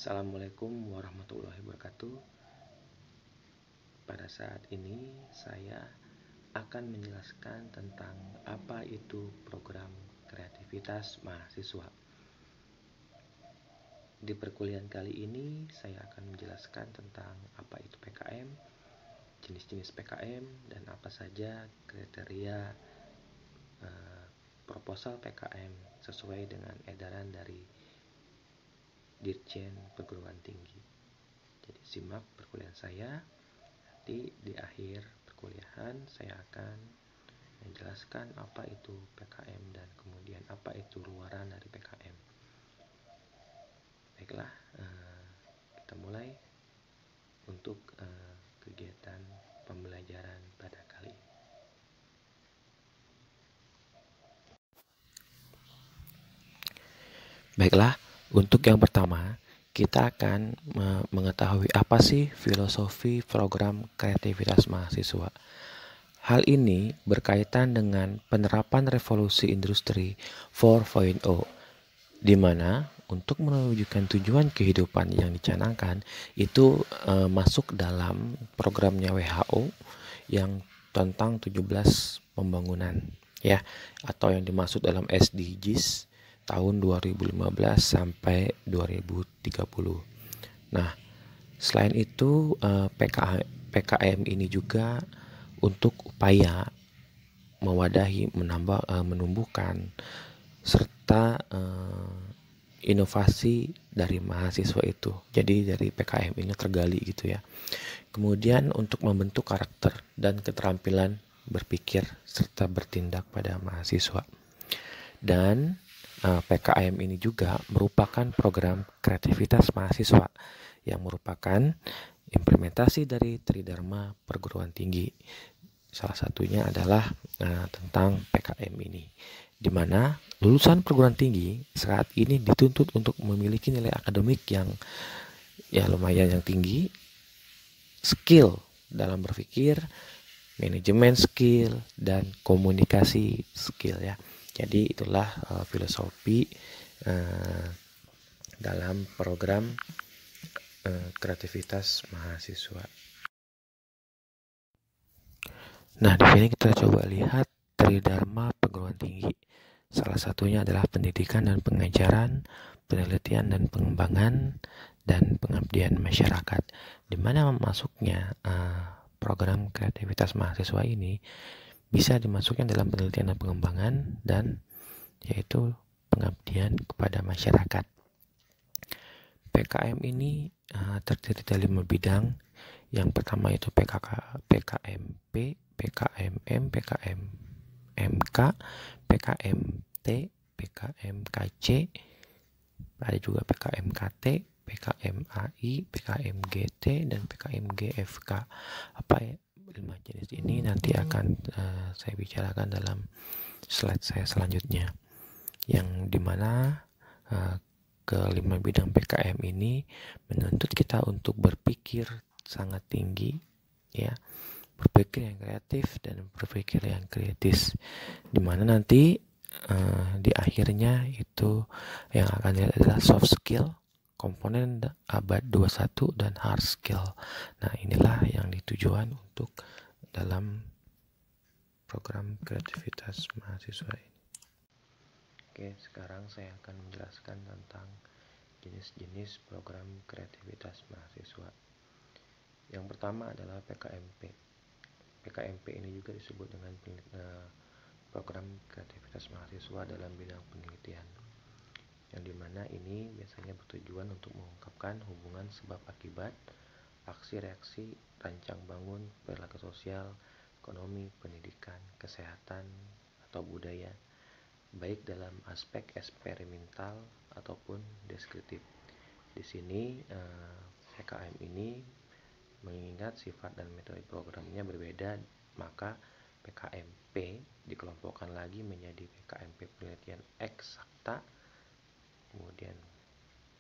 Assalamualaikum warahmatullahi wabarakatuh. Pada saat ini saya akan menjelaskan tentang apa itu program kreativitas mahasiswa. Di perkuliahan kali ini saya akan menjelaskan tentang apa itu PKM, jenis-jenis PKM, dan apa saja kriteria proposal PKM sesuai dengan edaran dari Dirjen Perguruan Tinggi. Jadi simak perkuliahan saya. Nanti di akhir perkuliahan saya akan menjelaskan apa itu PKM dan kemudian apa itu luaran dari PKM. Baiklah, kita mulai untuk kegiatan pembelajaran pada kali ini. Baiklah, untuk yang pertama kita akan mengetahui apa sih filosofi program kreativitas mahasiswa. Hal ini berkaitan dengan penerapan revolusi industri 4.0, di mana untuk mewujudkan tujuan kehidupan yang dicanangkan itu masuk dalam programnya WHO yang tentang 17 pembangunan ya, atau yang dimaksud dalam SDGs tahun 2015 sampai 2030. Nah, selain itu PKM ini juga untuk upaya mewadahi, menumbuhkan serta inovasi dari mahasiswa itu. Jadi dari PKM ini tergali gitu ya. Kemudian untuk membentuk karakter dan keterampilan berpikir serta bertindak pada mahasiswa. Dan PKM ini juga merupakan program kreativitas mahasiswa yang merupakan implementasi dari Tridharma Perguruan Tinggi. Salah satunya adalah tentang PKM ini, di mana lulusan perguruan tinggi saat ini dituntut untuk memiliki nilai akademik yang lumayan yang tinggi, skill dalam berpikir, manajemen skill, dan komunikasi skill ya. Jadi itulah filosofi dalam program kreativitas mahasiswa. Nah, di sini kita coba lihat Tridharma Perguruan Tinggi. Salah satunya adalah pendidikan dan pengajaran, penelitian dan pengembangan, dan pengabdian masyarakat. Di mana masuknya program kreativitas mahasiswa ini bisa dimasukkan dalam penelitian dan pengembangan, dan yaitu pengabdian kepada masyarakat. PKM ini terdiri dari 5 bidang. Yang pertama itu PKMP, PKMM, PKMMK, PKMT, PKMKC, ada juga PKMKT, PKMAI, PKMGT, dan PKMGFK. Apa ya 5 jenis ini nanti akan saya bicarakan dalam slide saya selanjutnya, yang dimana kelima bidang PKM ini menuntut kita untuk berpikir sangat tinggi ya, berpikir yang kreatif dan berpikir yang kritis, dimana nanti di akhirnya itu yang akan dilihat adalah soft skill, komponen abad 21, dan hard skill. Nah, inilah yang ditujuan untuk dalam program kreativitas mahasiswa ini. Oke, sekarang saya akan menjelaskan tentang jenis-jenis program kreativitas mahasiswa. Yang pertama adalah PKMP. PKMP ini juga disebut dengan program kreativitas mahasiswa dalam bidang penelitian, yang dimana ini biasanya bertujuan untuk mengungkapkan hubungan sebab akibat, aksi reaksi, rancang bangun, perilaku sosial, ekonomi, pendidikan, kesehatan, atau budaya, baik dalam aspek eksperimental ataupun deskriptif. Di sini PKM ini mengingat sifat dan metode programnya berbeda, maka PKMP dikelompokkan lagi menjadi PKMP penelitian eksakta, kemudian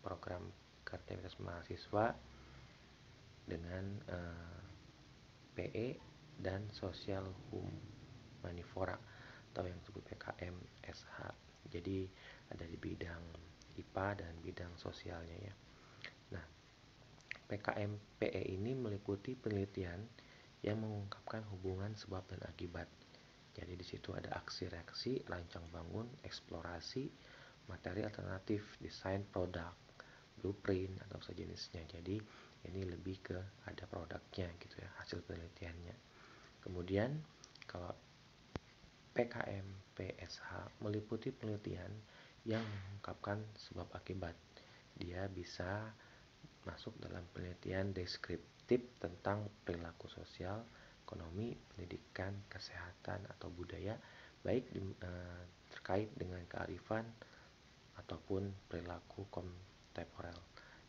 program kreativitas mahasiswa dengan PE dan sosial humanivora atau yang disebut PKM SH. Jadi ada di bidang IPA dan bidang sosialnya ya. Nah, PKMPE ini meliputi penelitian yang mengungkapkan hubungan sebab dan akibat. Jadi di situ ada aksi reaksi, rancang bangun, eksplorasi, materi alternatif, desain produk, blueprint atau sejenisnya. Jadi ini lebih ke ada produknya gitu ya, hasil penelitiannya. Kemudian kalau PKM PSH meliputi penelitian yang mengungkapkan sebab akibat. Dia bisa masuk dalam penelitian deskriptif tentang perilaku sosial, ekonomi, pendidikan, kesehatan atau budaya, baik terkait dengan kearifan ataupun perilaku kontemporer.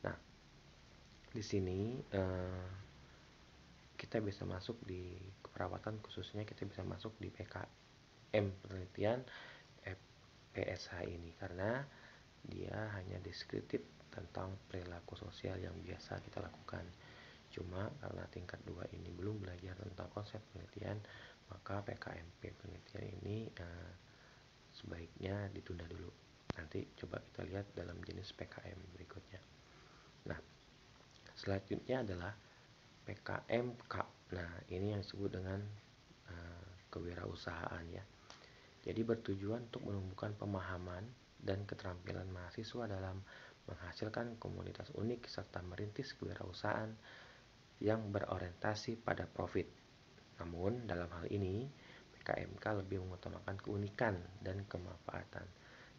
Nah, di sini kita bisa masuk di keperawatan, khususnya kita bisa masuk di PKM penelitian PSH ini karena dia hanya deskriptif tentang perilaku sosial yang biasa kita lakukan. Cuma karena tingkat 2 ini belum belajar tentang konsep penelitian, maka PKMP penelitian ini sebaiknya ditunda dulu. Nanti coba kita lihat dalam jenis PKM berikutnya. Nah, selanjutnya adalah PKMK. Nah, ini yang disebut dengan kewirausahaan ya. Jadi bertujuan untuk menumbuhkan pemahaman dan keterampilan mahasiswa dalam menghasilkan komunitas unik serta merintis kewirausahaan yang berorientasi pada profit. Namun dalam hal ini PKMK lebih mengutamakan keunikan dan kemanfaatan.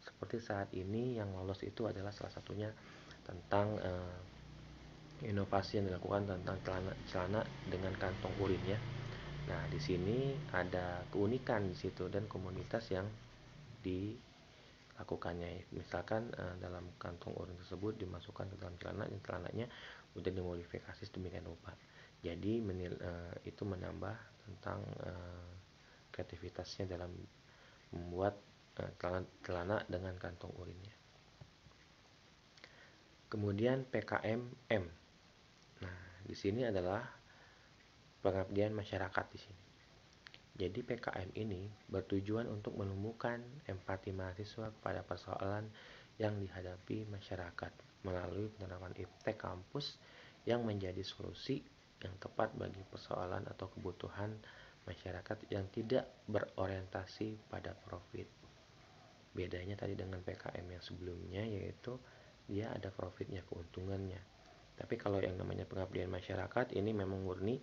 Seperti saat ini yang lolos itu adalah salah satunya tentang inovasi yang dilakukan tentang celana dengan kantong urin ya. Nah, di sini ada keunikan di situ dan komunitas yang dilakukannya. Misalkan dalam kantong urin tersebut dimasukkan ke dalam celana dan celananya udah dimodifikasi sedemikian rupa. Jadi itu menambah tentang kreativitasnya dalam membuat celana dengan kantong urinnya. Kemudian PKMM. Nah, di sini adalah pengabdian masyarakat di sini. Jadi PKM ini bertujuan untuk menumbuhkan empati mahasiswa kepada persoalan yang dihadapi masyarakat melalui penerapan iptek kampus yang menjadi solusi yang tepat bagi persoalan atau kebutuhan masyarakat yang tidak berorientasi pada profit. Bedanya tadi dengan PKM yang sebelumnya yaitu dia ada profitnya, keuntungannya. Tapi kalau yang namanya pengabdian masyarakat ini memang murni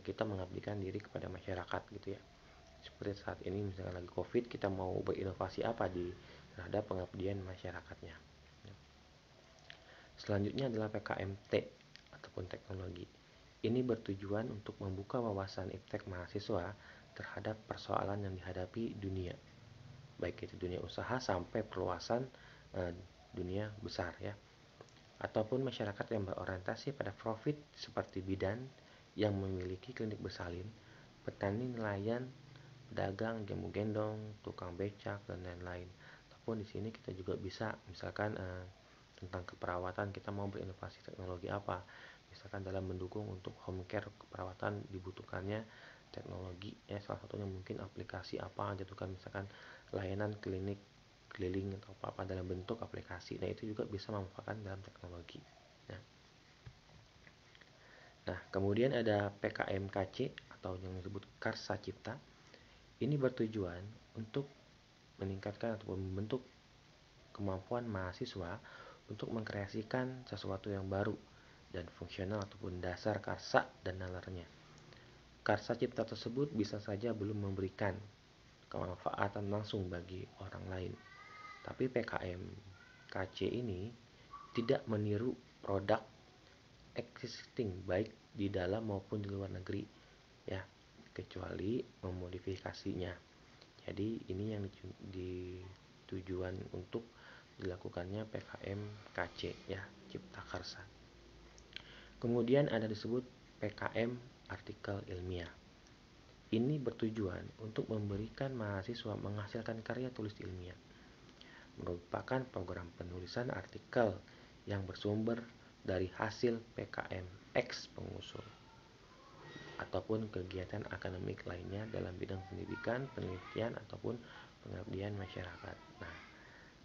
kita mengabdikan diri kepada masyarakat gitu ya. Seperti saat ini misalnya lagi COVID, kita mau berinovasi apa terhadap pengabdian masyarakatnya. Selanjutnya adalah PKMT ataupun teknologi. Ini bertujuan untuk membuka wawasan iptek mahasiswa terhadap persoalan yang dihadapi dunia, baik itu dunia usaha sampai perluasan dunia besar ya, ataupun masyarakat yang berorientasi pada profit seperti bidan yang memiliki klinik bersalin, petani nelayan, pedagang, jamu gendong, tukang becak dan lain-lain. Ataupun di sini kita juga bisa misalkan tentang keperawatan, kita mau berinovasi teknologi apa, misalkan dalam mendukung untuk home care keperawatan dibutuhkannya teknologi ya, salah satunya mungkin aplikasi apa gitu kan, misalkan layanan klinik keliling atau apa dalam bentuk aplikasi. Nah, itu juga bisa memanfaatkan dalam teknologi. Nah, kemudian ada PKMKC atau yang disebut Karsa Cipta. Ini bertujuan untuk meningkatkan atau membentuk kemampuan mahasiswa untuk mengkreasikan sesuatu yang baru dan fungsional ataupun dasar karsa dan nalarnya. Karsa cipta tersebut bisa saja belum memberikan kemanfaatan langsung bagi orang lain. Tapi PKM KC ini tidak meniru produk existing baik di dalam maupun di luar negeri ya, kecuali memodifikasinya. Jadi ini yang tujuan untuk dilakukannya PKM KC ya, Cipta Karsa. Kemudian ada disebut PKM artikel ilmiah. Ini bertujuan untuk memberikan mahasiswa menghasilkan karya tulis ilmiah. Merupakan program penulisan artikel yang bersumber dari hasil PKM X pengusul ataupun kegiatan akademik lainnya dalam bidang pendidikan, penelitian ataupun pengabdian masyarakat. Nah,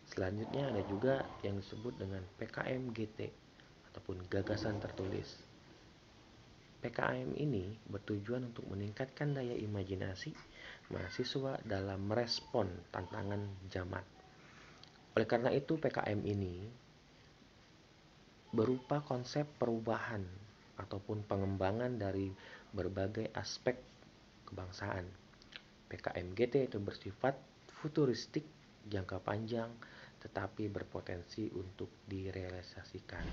selanjutnya ada juga yang disebut dengan PKM GT ataupun gagasan tertulis. PKM ini bertujuan untuk meningkatkan daya imajinasi mahasiswa dalam merespon tantangan zaman. Oleh karena itu, PKM ini berupa konsep perubahan ataupun pengembangan dari berbagai aspek kebangsaan. PKM GT itu bersifat futuristik jangka panjang tetapi berpotensi untuk direalisasikan.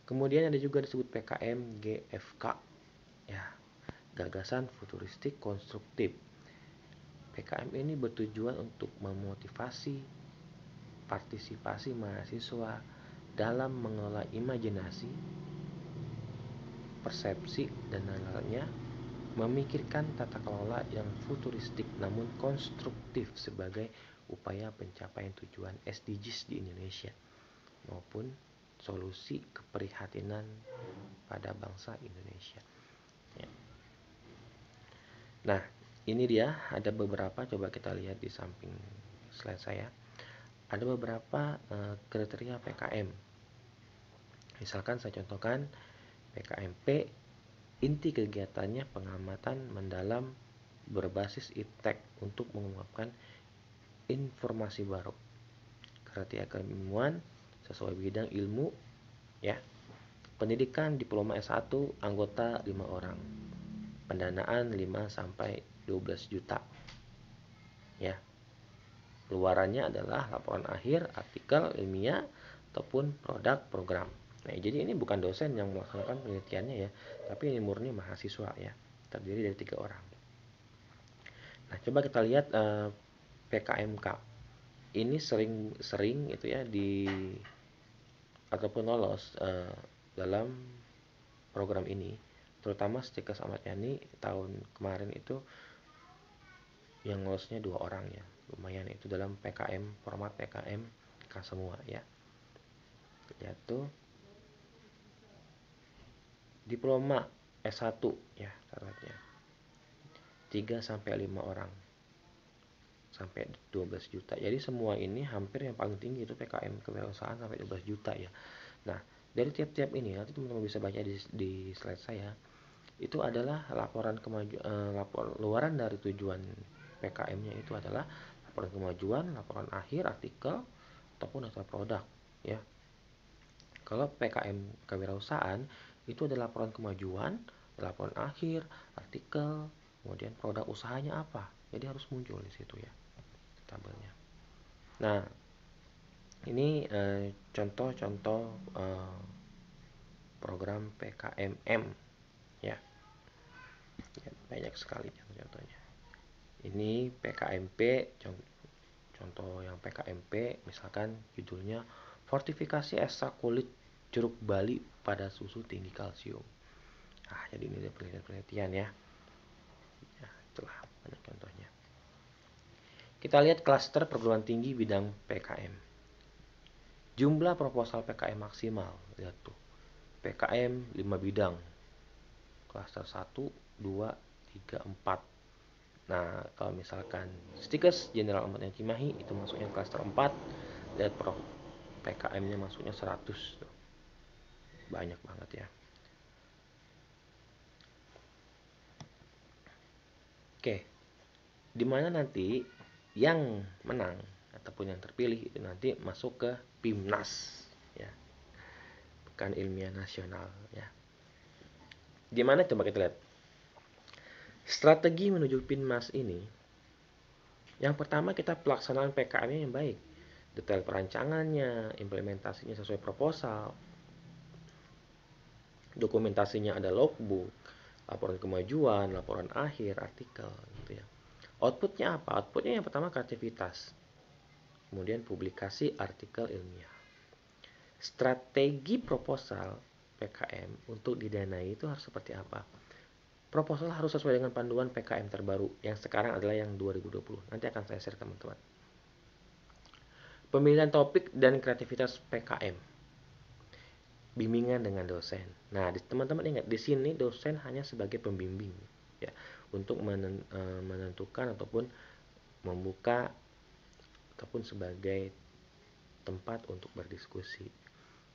Kemudian ada juga disebut PKM GFK, ya, gagasan futuristik konstruktif. PKM ini bertujuan untuk memotivasi partisipasi mahasiswa dalam mengelola imajinasi, persepsi, dan lain-lainnya, memikirkan tata kelola yang futuristik namun konstruktif sebagai upaya pencapaian tujuan SDGs di Indonesia maupun solusi keprihatinan pada bangsa Indonesia. Ya. Nah, ini dia ada beberapa, coba kita lihat di samping slide saya. Ada beberapa kriteria PKM. Misalkan saya contohkan PKMP, inti kegiatannya pengamatan mendalam berbasis iptek untuk mengungkapkan informasi baru. Kriteria keilmuan sesuai bidang ilmu, ya. Pendidikan diploma S1, anggota 5 orang. Pendanaan 5 sampai 12 juta. Ya. Luarannya adalah laporan akhir, artikel ilmiah ataupun produk program. Nah, jadi ini bukan dosen yang melaksanakan penelitiannya ya, tapi ini murni mahasiswa ya. Terdiri dari 3 orang. Nah, coba kita lihat PKMK. Ini sering itu ya ataupun lolos dalam program ini, terutama Stikers Ahmad Yani tahun kemarin itu yang lolosnya 2 orang ya, lumayan itu dalam PKM, format PKMK semua ya, yaitu diploma S1 ya syaratnya 3 sampai 5 orang sampai 12 juta. Jadi semua ini hampir yang paling tinggi itu PKM kewirausahaan sampai 12 juta ya. Nah, dari tiap-tiap ini nanti teman-teman bisa baca di slide saya. Itu adalah laporan luaran dari tujuan PKM-nya itu adalah laporan kemajuan, laporan akhir, artikel ataupun hasil produk ya. Kalau PKM kewirausahaan itu ada laporan kemajuan, laporan akhir, artikel, kemudian produk usahanya apa. Jadi harus muncul di situ ya tabelnya. Nah, ini contoh-contoh program PKMM ya. Ya, banyak sekali contohnya. Ini PKMP, contoh yang PKMP misalkan judulnya fortifikasi ekstrak kulit jeruk Bali pada susu tinggi kalsium. Nah, jadi ini penelitian ya. Ya, itulah banyak contohnya. Kita lihat klaster perguruan tinggi bidang PKM. Jumlah proposal PKM maksimal, lihat tuh. PKM 5 bidang. Klaster 1, 2, 3, 4. Nah, kalau misalkan Stikers General Ahmad Yani Cimahi itu masuknya klaster 4. Lihat PKM-nya masuknya 100 tuh. Banyak banget ya. Oke. Dimana nanti yang menang ataupun yang terpilih itu nanti masuk ke PIMNAS ya, Pekan Ilmiah Nasional ya. Gimana coba kita lihat strategi menuju PIMNAS ini. Yang pertama, kita pelaksanaan PKM-nya yang baik, detail perancangannya, implementasinya sesuai proposal, dokumentasinya ada logbook, laporan kemajuan, laporan akhir, artikel gitu ya. Outputnya apa? Outputnya yang pertama kreativitas, kemudian publikasi artikel ilmiah. Strategi proposal PKM untuk didanai itu harus seperti apa? Proposal harus sesuai dengan panduan PKM terbaru yang sekarang adalah yang 2020. Nanti akan saya share teman-teman. Pemilihan topik dan kreativitas PKM. Bimbingan dengan dosen. Nah, teman-teman ingat di sini dosen hanya sebagai pembimbing ya, untuk menentukan ataupun membuka ataupun sebagai tempat untuk berdiskusi.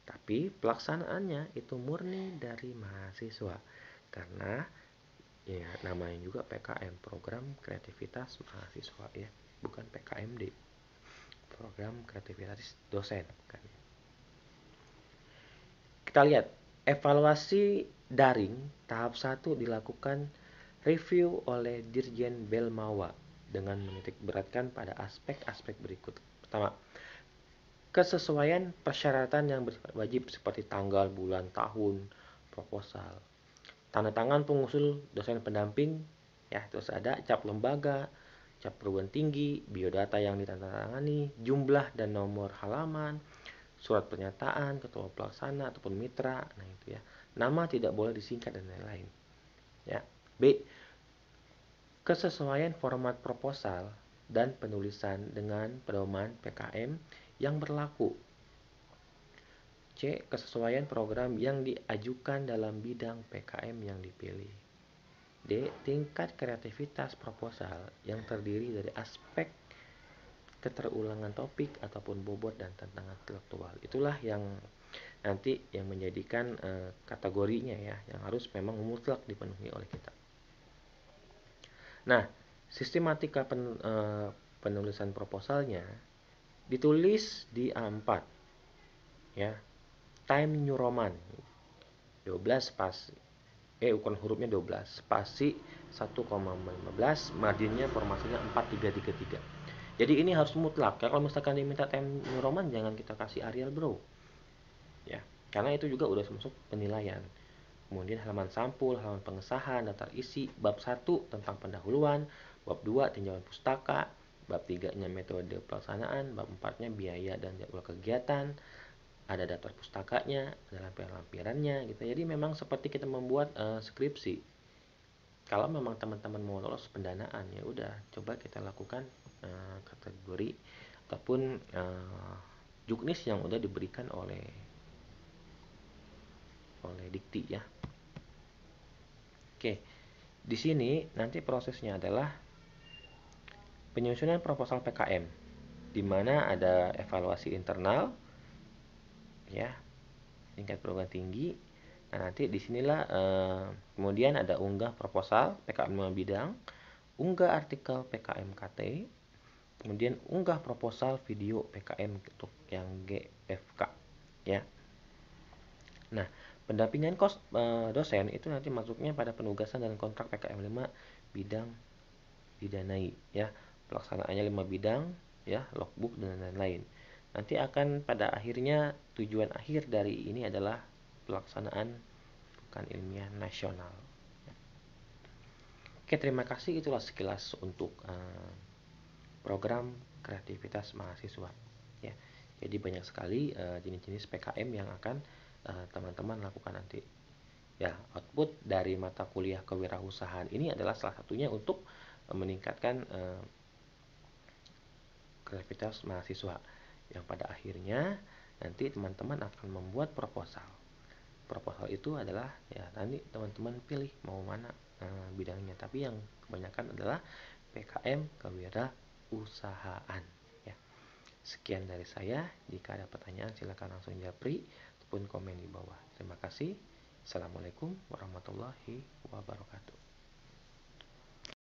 Tapi pelaksanaannya itu murni dari mahasiswa. Karena ya namanya juga PKM, program kreativitas mahasiswa ya, bukan PKMD, program kreativitas dosen kan. Kita lihat evaluasi daring tahap 1 dilakukan review oleh Dirjen Belmawa dengan menitik beratkan pada aspek-aspek berikut. Pertama, kesesuaian persyaratan yang wajib seperti tanggal, bulan, tahun, proposal, tanda tangan pengusul dosen pendamping, ya terus ada cap lembaga, cap perguruan tinggi, biodata yang ditandatangani, jumlah dan nomor halaman, surat pernyataan ketua pelaksana ataupun mitra, nah itu ya, nama tidak boleh disingkat dan lain-lain. Ya. B, kesesuaian format proposal dan penulisan dengan pedoman PKM yang berlaku. C, kesesuaian program yang diajukan dalam bidang PKM yang dipilih. D, tingkat kreativitas proposal yang terdiri dari aspek keterulangan topik ataupun bobot dan tantangan intelektual. Itulah yang nanti yang menjadikan kategorinya ya, yang harus memang mutlak dipenuhi oleh kita. Nah, sistematika penulisan proposalnya ditulis di A4 ya. Time New Roman 12 spasi, ukuran hurufnya 12, spasi 1,15, marginnya formasinya 4333. Jadi ini harus mutlak. Kalau misalkan diminta Time New Roman, jangan kita kasih Arial bro. Ya, karena itu juga udah masuk penilaian. Kemudian halaman sampul, halaman pengesahan, daftar isi, bab 1 tentang pendahuluan, bab 2 tinjauan pustaka, bab 3-nya metode pelaksanaan, bab 4-nya biaya dan jadwal kegiatan, ada daftar pustakanya, ada lampiran-lampirannya gitu. Jadi memang seperti kita membuat skripsi. Kalau memang teman-teman mau lolos pendanaan, ya udah coba kita lakukan kategori ataupun juknis yang udah diberikan oleh Dikti ya. Oke. Di sini nanti prosesnya adalah penyusunan proposal PKM, di mana ada evaluasi internal ya, tingkat perguruan tinggi. Nah, nanti disinilah kemudian ada unggah proposal PKM 5 bidang, unggah artikel PKM KT, kemudian unggah proposal video PKM untuk yang GFK ya. Nah, pendampingan dosen itu nanti masuknya pada penugasan dan kontrak PKM 5 bidang didanai ya. Pelaksanaannya 5 bidang ya, logbook dan lain-lain. Nanti akan pada akhirnya tujuan akhir dari ini adalah pelaksanaan bukan ilmiah nasional. Oke, terima kasih, itulah sekilas untuk program kreativitas mahasiswa ya. Jadi banyak sekali jenis-jenis PKM yang akan teman-teman lakukan nanti. Ya, output dari mata kuliah kewirausahaan ini adalah salah satunya untuk meningkatkan kreativitas mahasiswa yang pada akhirnya nanti teman-teman akan membuat proposal. Proposal itu adalah ya nanti teman-teman pilih mau mana bidangnya, tapi yang kebanyakan adalah PKM kewirausahaan ya. Sekian dari saya, jika ada pertanyaan silakan langsung japri ataupun komen di bawah. Terima kasih. Assalamualaikum warahmatullahi wabarakatuh.